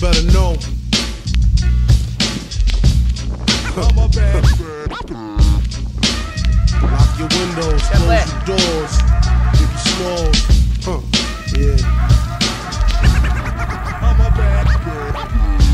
better know. I'm a bad bird. Lock your windows, close your doors, give you smalls. Yeah. I'm a bad bird.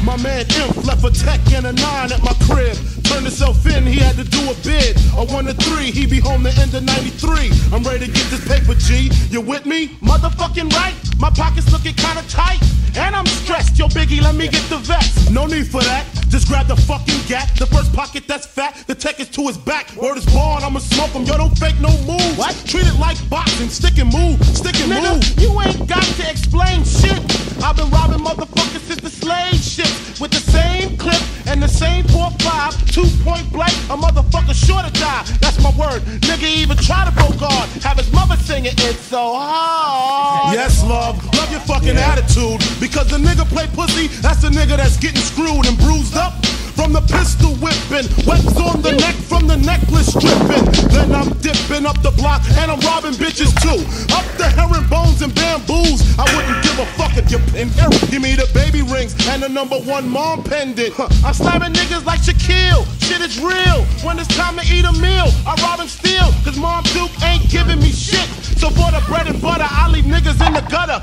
My man Imp left a tech and a 9 at my crib. Turned himself in, he had to do a bid. A 1 to 3, he be home the end of 93. I'm ready to get this paper, G. You with me? Motherfucking right. My pockets looking kinda tight. And I'm stressed. Yo, Biggie, let me get the vest. No need for that. Just grab the fucking gat. The first pocket that's fat. The tech is to his back. Word is born, I'ma smoke him. Yo, don't fake no moves. What? Treat it like boxing. Stick and move. Stick and move. You ain't got to explain shit. I've been robbing motherfuckers since the slave shit. With the same clip and the same 4-5. 2-point blank. A motherfucker sure to die. That's my word. Nigga even try to go guard. Have his mother singing It's So Hard. Yes, love. Love your fucking attitude. Because the nigga play pussy, that's the nigga that's getting screwed and bruised up from the pistol whipping. Webs on the neck from the necklace stripping. Then I'm dipping up the block and I'm robbing bitches too. Up the herringbones and bamboos. I wouldn't give a fuck if you pin. Give me the baby rings and the #1 mom pendant. I'm slamming niggas like Shaquille. Shit is real. When it's time to eat a meal, I rob and steal. Cause Mom Duke ain't giving me shit. So for the bread and butter, I leave niggas in the gutter.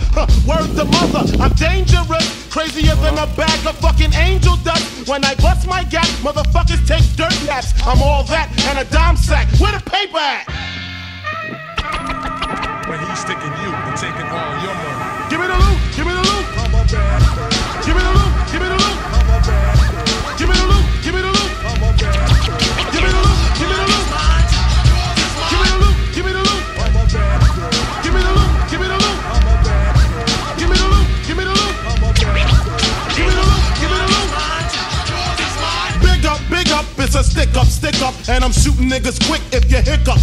Word to mother, I'm dangerous. Crazier than a bag of fucking angel dust. When I bust my gap, motherfuckers take dirt naps. I'm all that and a dime sack. Where the paper at? When he's sticking you and taking all your money. Give me the loot, give me the loot. I'm a bad bird. Give me the loot, give me the loot. I'm a bad bird. Give me the loot, give me the loot. I'm a bad bird. Give me the loot, give me the loot. Give me the loot, give me the loot. I'm a bad bird. Give me the loot, give me the loot. I'm a bad bird. Give me the loot, give me the loot. I'm a bad bird. Give me the loot, give me the loot. Big up, it's a stick up, and I'm shooting niggas quick if you hiccup.